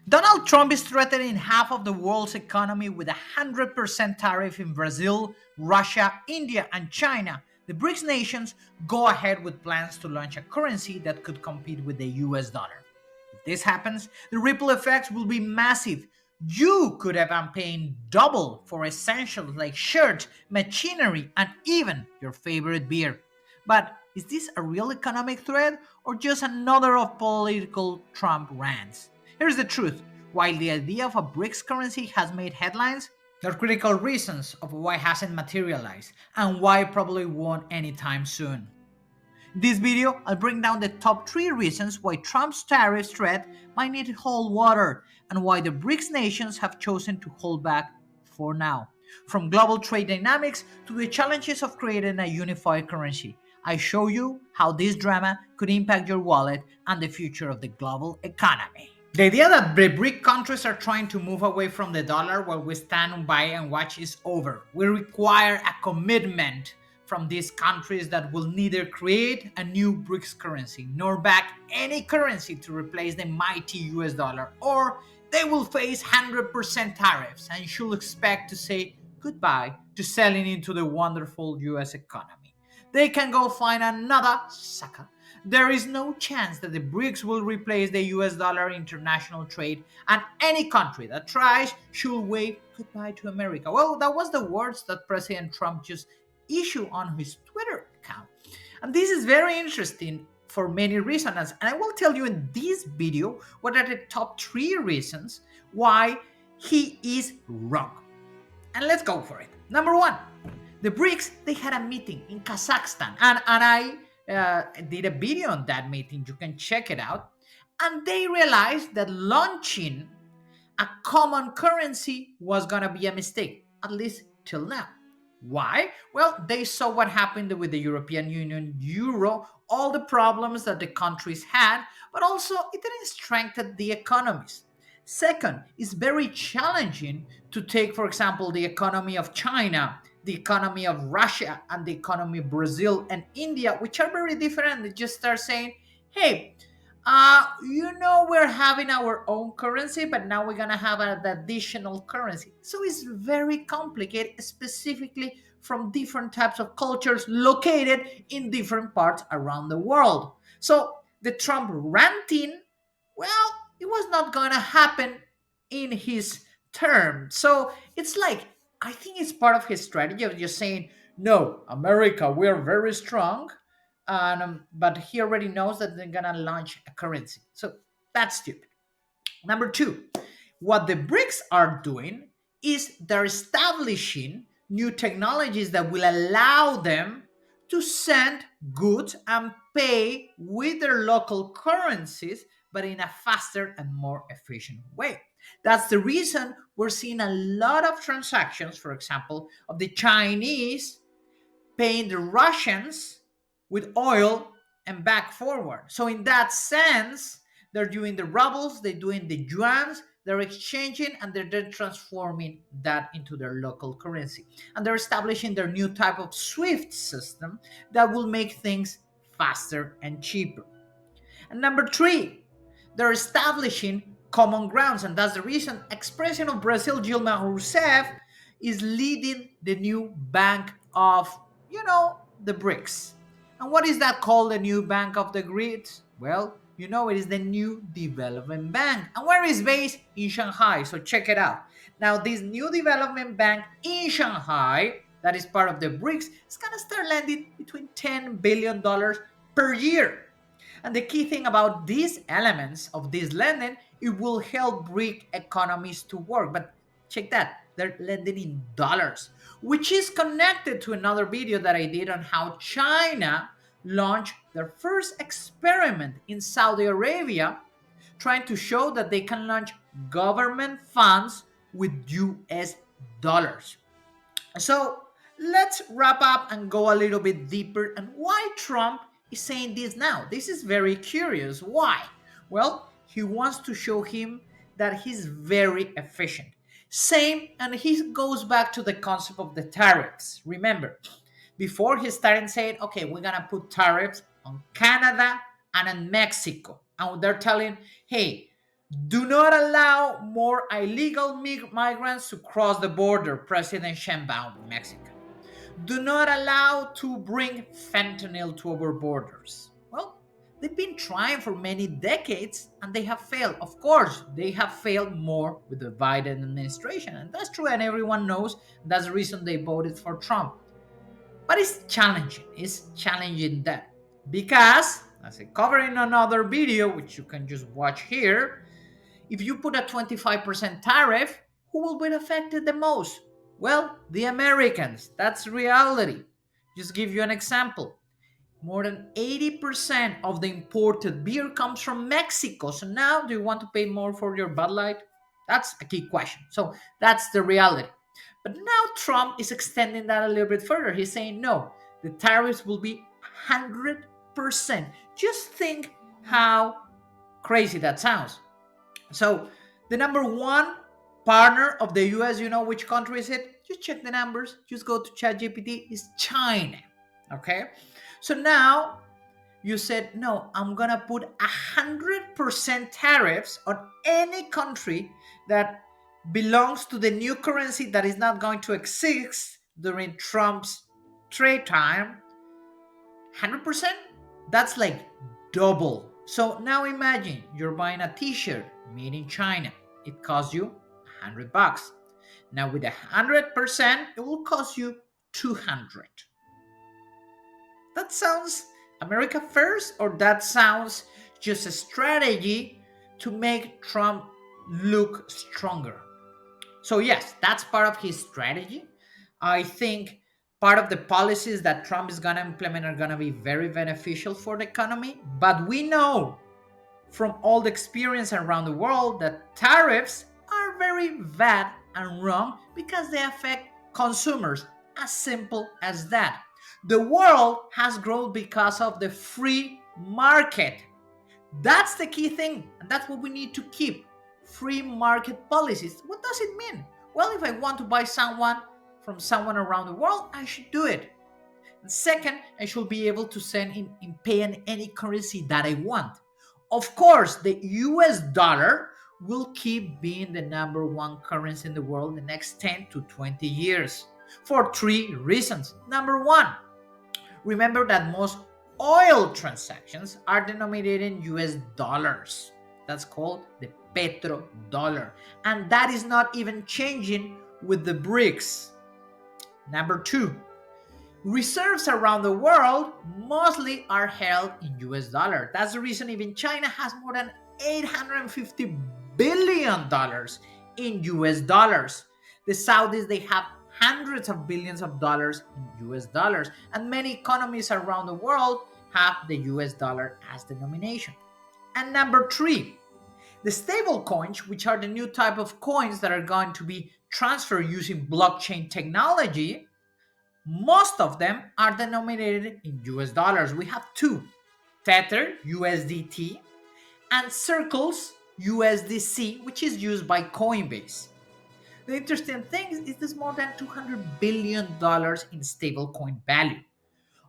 Donald Trump is threatening half of the world's economy with a 100% tariff in Brazil, Russia, India, and China. The BRICS nations go ahead with plans to launch a currency that could compete with the US dollar. If this happens, the ripple effects will be massive. You could have been paying double for essentials like shirts, machinery, and even your favorite beer. But is this a real economic threat or just another of political Trump rants? Here's the truth. While the idea of a BRICS currency has made headlines, there are critical reasons of why it hasn't materialized and why it probably won't anytime soon. In this video, I'll bring down the top 3 reasons why Trump's tariff threat might need to hold water and why the BRICS nations have chosen to hold back for now. From global trade dynamics to the challenges of creating a unified currency, I show you how this drama could impact your wallet and the future of the global economy. The idea that the BRIC countries are trying to move away from the dollar while we stand by and watch is over. We require a commitment from these countries that will neither create a new BRICS currency nor back any currency to replace the mighty US dollar, or they will face 100% tariffs and should expect to say goodbye to selling into the wonderful US economy. They can go find another sucker. There is no chance that the BRICS will replace the US dollar international trade, and any country that tries should wave goodbye to America. Well, that was the words that President Trump just issued on his Twitter account. And this is very interesting for many reasons. And I will tell you in this video what are the top 3 reasons why he is wrong. And let's go for it. Number 1, the BRICS, they had a meeting in Kazakhstan, and I did a video on that meeting. You can check it out. And they realized that launching a common currency was going to be a mistake, at least till now. Why? Well, they saw what happened with the European Union euro, all the problems that the countries had, but also it didn't strengthen the economies. Second, it's very challenging to take, for example, the economy of China, the economy of Russia, and the economy of Brazil and India, which are very different, and just start saying, hey, we're having our own currency, but now we're gonna have an additional currency. So it's very complicated, specifically from different types of cultures located in different parts around the world. So the Trump ranting, well, it was not gonna happen in his term. So it's like, I think it's part of his strategy of just saying, no, America, we're very strong, but he already knows that they're gonna launch a currency. So that's stupid. Number 2, what the BRICS are doing is they're establishing new technologies that will allow them to send goods and pay with their local currencies, but in a faster and more efficient way. That's the reason we're seeing a lot of transactions, for example, of the Chinese paying the Russians with oil and back forward. So in that sense, they're doing the rubles, they're doing the yuans, they're exchanging and they're then transforming that into their local currency. And they're establishing their new type of SWIFT system that will make things faster and cheaper. And number 3, they're establishing common grounds. And that's the reason ex-president of Brazil, Dilma Rousseff, is leading the new bank of, the BRICS. And what is that called, the new bank of the BRICS? Well, it is the new development bank. And where is based? In Shanghai. So check it out. Now, this new development bank in Shanghai, that is part of the BRICS, is going to start lending between $10 billion per year. And the key thing about these elements of this lending, it will help BRIC economies to work. But check that, they're lending in dollars, which is connected to another video that I did on how China launched their first experiment in Saudi Arabia, trying to show that they can launch government funds with US dollars. So let's wrap up and go a little bit deeper and why Trump is saying this now. This is very curious. Why? Well, he wants to show him that he's very efficient. Same, and he goes back to the concept of the tariffs. Remember, before he started saying, okay, we're gonna put tariffs on Canada and on Mexico. And they're telling, hey, Do not allow more illegal migrants to cross the border, President Sheinbaum, Mexico. Do not allow to bring fentanyl to our borders. Well, they've been trying for many decades and they have failed. Of course, they have failed more with the Biden administration, and that's true, and everyone knows that's the reason they voted for Trump. But it's challenging. It's challenging that because, as I covered in another video, which you can just watch here, if you put a 25% tariff, who will be affected the most? Well, the Americans. That's reality. Just give you an example. More than 80% of the imported beer comes from Mexico. So now, do you want to pay more for your Bud Light? That's a key question. So that's the reality. But now Trump is extending that a little bit further. He's saying, no, the tariffs will be 100%. Just think how crazy that sounds. So the number one partner of the US, you know which country is it? Just check the numbers. Just go to ChatGPT. Is China. Okay. So now you said, no, I'm gonna put 100% tariffs on any country that belongs to the new currency that is not going to exist during Trump's trade time. 100%? That's like double. So now imagine you're buying a t-shirt made in China. It costs you 100 bucks. Now with 100%, it will cost you 200. That sounds America first, or that sounds just a strategy to make Trump look stronger? So yes, that's part of his strategy. I think part of the policies that Trump is going to implement are going to be very beneficial for the economy. But we know from all the experience around the world that tariffs are very bad and wrong because they affect consumers. As simple as that. The world has grown because of the free market. That's the key thing, and that's what we need to keep. Free market policies. What does it mean? Well, if I want to buy someone from someone around the world, I should do it. And second, I should be able to send in pay in any currency that I want. Of course, the US dollar will keep being the number one currency in the world in the next 10 to 20 years for three reasons. Number one, remember that most oil transactions are denominated in US dollars. That's called the petrodollar. And that is not even changing with the BRICS. Number two, reserves around the world mostly are held in US dollar. That's the reason even China has more than $850 billion in US dollars. The Saudis, they have hundreds of billions of dollars in US dollars. And many economies around the world have the US dollar as denomination. And number three, the stable coins, which are the new type of coins that are going to be transferred using blockchain technology, most of them are denominated in US dollars. We have two: Tether, USDT, and Circles, USDC, which is used by Coinbase. The interesting thing is there's more than $200 billion in stablecoin value.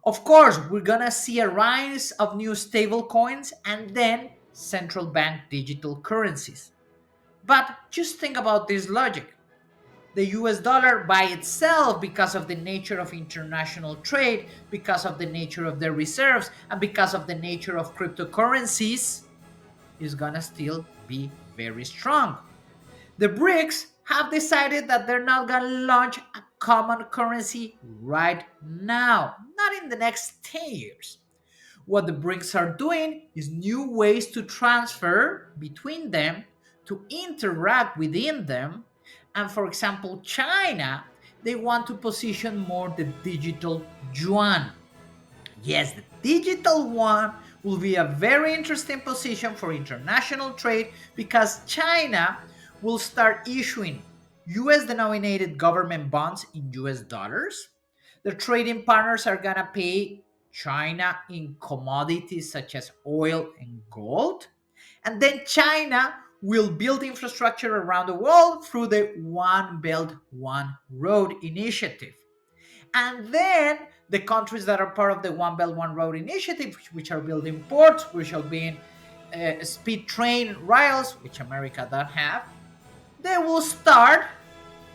Of course, we're gonna see a rise of new stablecoins and then central bank digital currencies. But just think about this logic. The US dollar by itself, because of the nature of international trade, because of the nature of the reserves, and because of the nature of cryptocurrencies, is gonna still be very strong. The BRICS have decided that they're not gonna launch a common currency right now, not in the next 10 years. What the BRICS are doing is new ways to transfer between them, to interact within them. And for example, China, they want to position more the digital yuan. Yes, the digital one will be a very interesting position for international trade because China will start issuing US denominated government bonds in US dollars. The trading partners are going to pay China in commodities such as oil and gold. And then China will build infrastructure around the world through the One Belt, One Road initiative. And then the countries that are part of the One Belt, One Road initiative, which are building ports, which are being speed train rails, which America don't have, they will start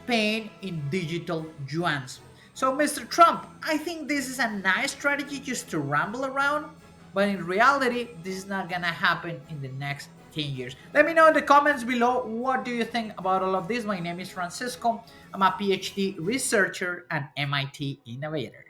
paying in digital yuans. So, Mr. Trump, I think this is a nice strategy just to ramble around, but in reality, this is not gonna happen in the next 10 years. Let me know in the comments below what do you think about all of this. My name is Francisco. I'm a PhD researcher and MIT innovator.